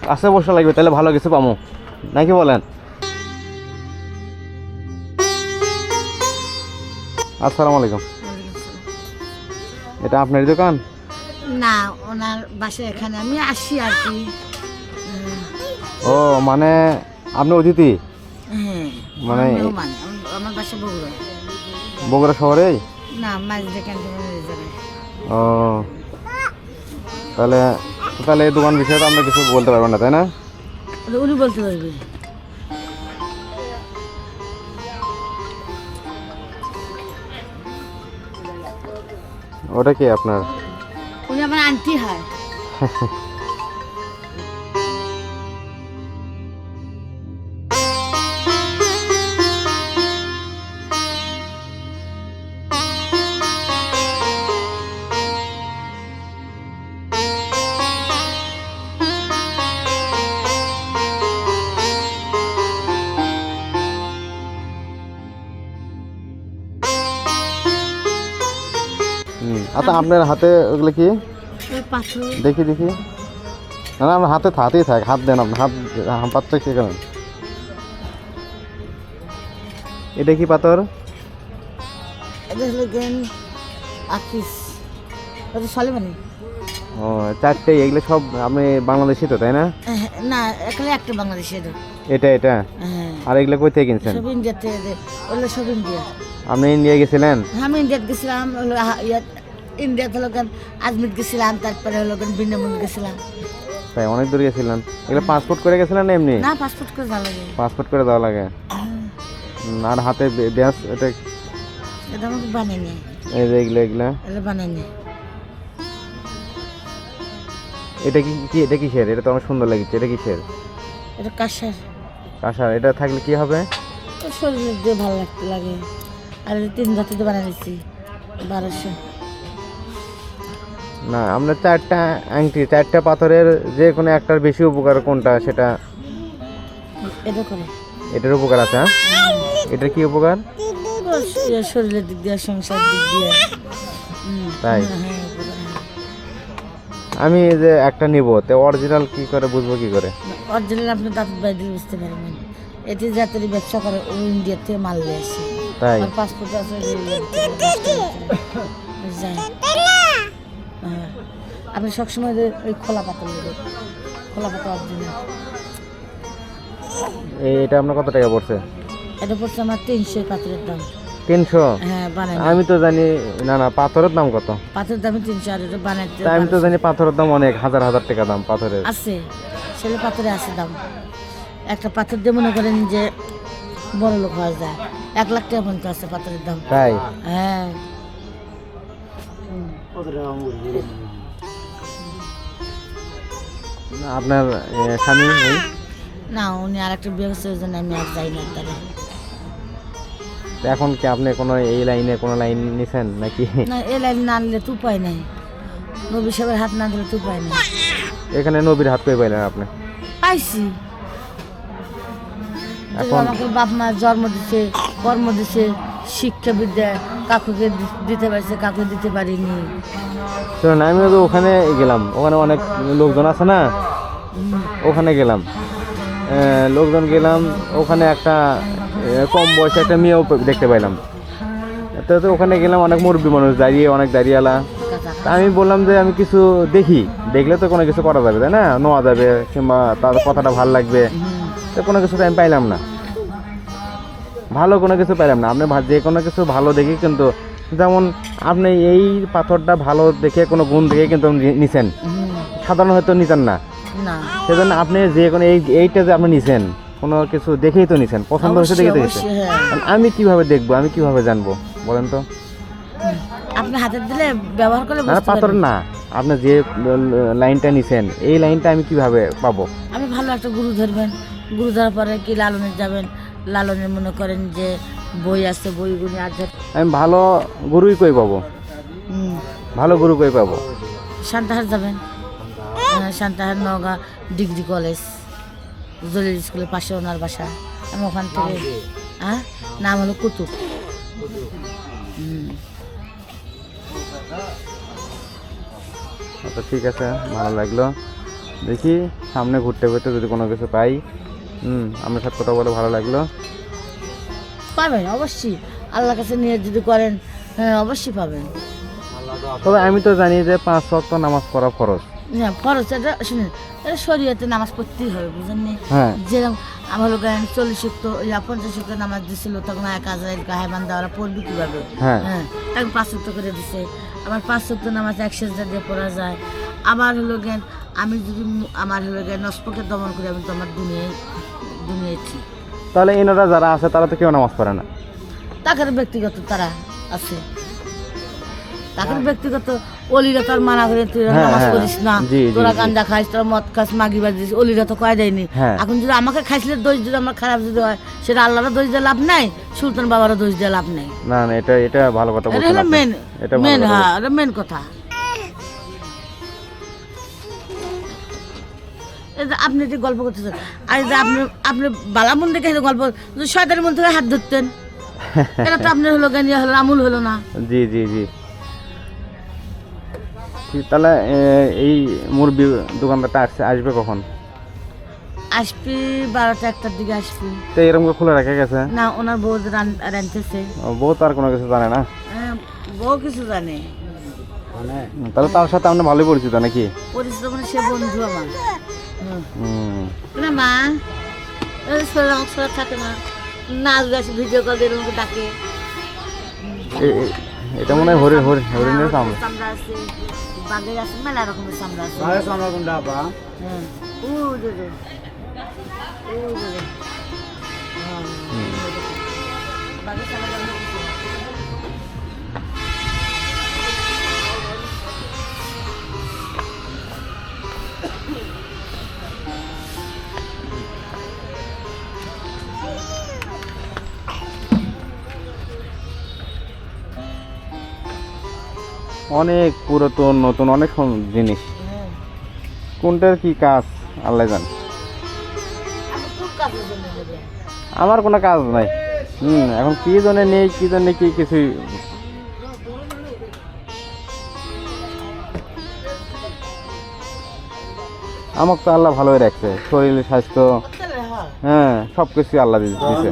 কাছে বসা লাগবে, তাহলে ভালো কিছু পাবো নাকি বলেন? আসসালামু আলাইকুম। এটা আপনার দোকান? না, ওনার বাসা এখানে, আমি আসি আর কি। ও মানে আপনি অতিথি? হ্যাঁ, মানে আমার বাসা বগুড়া। বগুড়া শহরেই? না, মাঝ যেখান থেকে। ও তাহলে তাহলে এই দোকান বিষয়ে তো আমরা কিছু বলতে পারবো না, তাই না? উনি বলতে পারবে। ওটা কি আপনার? উনি আমার আন্টি হয়। আচ্ছা আপনার হাতে ওগুলো কি? পাথর। দেখি দেখি। না না, আমার হাতেই থাক, হাত দেন, আপনার হাত পাত্র কি করেন? এটা কি পাথর? এটা হলো গেন আকিস, ওটা সলেমানি। ও চারটে, এগুলো সব আপনি বাংলাদেশি তো, তাই না? না, এখানে একটা বাংলাদেশি। এটা এটা হ্যাঁ। আর এগুলো কই থেকে কিনছেন? সব ইন্ডিয়াতে, ওগুলো সব ইন্ডিয়া। আপনি ইন্ডিয়া গেছিলেন? আমি ইন্ডিয়াতে গেছিলাম, হলো ইন্ডিয়াতে হলো গান আজমির গেছিলাম, তারপরে হলো গান বৃন্দাবন গেছিলাম। তাই অনেক দূর গেছিলেন? এগুলো পাসপোর্ট করে গেছিলেন না এমনি? না, পাসপোর্ট করে যাওয়া লাগে। পাসপোর্ট করে দেওয়া লাগে। আর হাতে ব্যাস এটা? এটা আমাকে বানিয়ে নেয়। এই যে এগুলো এগুলো এগুলো বানিয়ে নেয়। এটা কি এটা কিসের? এটা তো আমার সুন্দর লাগছে। এটা কিসের? এটা কাঁসার। কাঁসার? এটা থাকলে কি হবে? শরীরের দিয়ে ভালো লাগতে লাগে। আর 3 জাতিতে বানিয়ে দিচ্ছি 1200। না, আমরা চারটা আংটি, চারটা পাথরের যে কোনো একটার বেশি উপকার কোনটা সেটা? এটা করে এটার উপকার আছে? হ্যাঁ, এটার কি উপকার? শরীরের দিক দিয়ে, সংসার দিক দিয়ে। তাই? হ্যাঁ। আমি এই যে একটা নিব, তো অরিজিনাল কি করে বুঝবো, কি করে? অরিজিনাল আপনি দাঁত বাইরে বুঝতে পারবেন। এটি যাত্রী ব্যবসা করে, ও ইন্ডিয়া থেকে মাল নিয়ে আসে। তাই? আর পাসপোর্ট আছে যায়। হ্যাঁ, আপনি সবসময় ওই খোলা পাতা নেবেন, খোলা পাতা অরিজিনাল। এটা আপনার কত টাকা পড়ছে? এটা পড়ছে আমার 300 পাথরের দাম। 300? হ্যাঁ, বানাই। আমি তো জানি না। না, পাথরের দাম কত? পাথরের দামে 300, আর এটা বানাইতে আমি তো জানি পাথরের দাম অনেক, হাজার হাজার টাকা দাম পাথরের। আছে। ছেলে পাথরে আছে দাম। একটা পাথর দিয়ে মনে করেন যে বড় লোক হওয়া যায়। 1 লাখ টাকা পর্যন্ত আছে পাথরের দাম। তাই? হ্যাঁ। আপনার স্বামী নেই? না, উনি আর একটা বিয়ে করছে, ওই জন্য আমি আর যাই না তারা। তো এখন কি আপনি কোনো এই লাইনে কোনো লাইন নিছেন নাকি? না, এ লাইন না আনলে তো উপায় নাই। নবী সাহেবের হাত না দিলে তো উপায় নাই। এখানে নবীর হাত পেয়ে পাইলেন আপনি? পাইছি। এখন আমাকে বাপ মা জন্ম দিছে, কর্ম দিছে, শিক্ষা বিদ্যা কাকুকে দিতে পারছে, কাকু দিতে পারিনি। শুনুন, আমিও তো ওখানে গেলাম, ওখানে অনেক লোকজন আছে না, ওখানে গেলাম, লোকজন গেলাম, ওখানে একটা কম বয়সে একটা মেয়েও দেখতে পাইলাম। তো ওখানে গেলাম, অনেক মুরব্বী মানুষ দাঁড়িয়ে, অনেক দাঁড়িয়েলা। তা আমি বললাম যে আমি কিছু দেখলে তো কোনো কিছু করা যাবে, তাই না? নেওয়া যাবে, কিংবা তার কথাটা ভালো লাগবে। তো কোনো কিছু তো আমি পাইলাম না, ভালো কোনো কিছু পাইলাম না। আপনি যে কোনো কিছু ভালো দেখি, কিন্তু যেমন আপনি এই পাথরটা ভালো দেখে, কোনো গুণ দেখে কিন্তু নিছেন, সাধারণ হয়তো নিতেন না। সেজন্য আপনি যে কোনো এইটা যে আপনি নিছেন, কোনো কিছু দেখেই তো নিছেন, পছন্দ হয়েছে দেখে তো নিছেন। আমি কিভাবে দেখবো, আমি কিভাবে জানবো বলেন তো? আপনি হাতে দিলে ব্যবহার করলে না, পাথর না, আপনি যে লাইনটা নিছেন, এই লাইনটা আমি কিভাবে পাবো? আপনি ভালো একটা গুরু ধরবেন, গুরু ধরার পরে কি লালনে যাবেন, লালনের মনে করেন যে বই আছে, বইগুলি আমি ভালো গুরুই কই পাবো? ভালো গুরু কই পাবো? সান্তাহার যাবেন, সান্তাহার নওগাঁ ডিগ্রি কলেজ, জলিল স্কুলের পাশে ওনার বাসা। আমি ওখান থেকে, নাম হলো কুতুব। আচ্ছা, ঠিক আছে, ভালো লাগলো। দেখি সামনে ঘুরতে ঘুরতে যদি কোনো কিছু পাই। আপনার সাথে কথা বলে ভালো লাগলো। পাবেন অবশ্যই, আল্লাহর কাছে নিয়ে যদি করেন, হ্যাঁ অবশ্যই পাবেন। তবে আমি তো জানি যে 5 ওয়াক্ত নামাজ পড়া ফরজ। হ্যাঁ ফরজ, এটা শুনেন, এটা শরীয়তে নামাজ পড়তেই হবে, বুঝেন নি? হ্যাঁ যেরকম আমার লোক 40 ওয়াক্ত 50 ওয়াক্ত নামাজ দিছিল, তখন 1000 গায়ে বান্ধা ওরা পড়বে কীভাবে? হ্যাঁ হ্যাঁ তখন 5 ওয়াক্ত করে দিছে। আবার 5 ওয়াক্ত নামাজ 1 সেজদা দিয়ে পড়া যায়। আবার হলো জ্ঞান, আমি যদি আমার হলো জ্ঞান নস্পকে দমন করি, আমি তো আমার দুনিয়ায় ঠিক। তাহলে এনারা যারা আছে তারা তো কেউ নামাজ পড়ে না। তাদের ব্যক্তিগত তারা আছে, তাদের ব্যক্তিগত। অলিরা তো আর মানা করে তুই হ্যাঁ, নামাজ হ্যাঁ। করিস না, জি, জি, তোরা জি। গান্দা খাইস, তোরা মদ খাস, মাগি বাজিস, অলিরা তো কয় দেয়নি। হ্যাঁ। এখন যদি আমাকে খাইছিলে দোষ, যদি আমার খারাপ যদি হয়, সেটা আল্লাহরও দোষ দিয়ে লাভ নাই, সুলতান বাবারও দোষ দিয়ে লাভ নাই। না না, এটা ভালো কথা এটা বলছেন হলো আপনি। মেন, এটা ভালো মেন, কথা হ্যাঁ বলছেন। এটা মেন কথা। এই যে আপনি যে গল্প করতেছেন, আর এই যে আপনি বালামন দেখে যে গল্প, যদি শয়তানের মন থেকে হাত ধরতেন, এটা তো আপনার হলো জ্ঞানী হলো, আমুল হলো না। জি জি জি। ঠিক, তাহলে এই মুরগি দোকানদারটা আসবে কখন? আসবি 12টা-1টার দিকে আসবি। তো এরকম করে খুলে রেখে গেছে? না, ওনার বউ রাঁধতেছে। বউ তো আর কোনো কিছু জানে না। বউ কিছু জানে, তাহলে তার সাথে আপনি ভালোই পরিচিত নাকি? পরিচিত মানে সে বন্ধু আমার। হুম। না মা, থাকে না, নাচ গাছ ভিডিও কল দিয়ে আমাকে ডাকে। এটা মনে হয় হরিণের চামড়া। চামড়া আছে, বাঘের আছে, মেলা রকমের চামড়া আছে। হ্যাঁ, ও যে যে, ও যে যে। বাঘের চামড়া অনেক কিছু। অনেক পুরাতন নতুন অনেক জিনিস। কোনটার কি কাজ আল্লাহ জানে। আমি খুব কাজের জন্য নেবে। আমার কোনো কাজ নাই। এখন কি জন্য নেই, কি জন্য কি কিছুই। আমাকে তো আল্লাহ ভালোই রাখছে, শরীর স্বাস্থ্য, হ্যাঁ হ্যাঁ সব কিছু আল্লাহ দিয়েছে।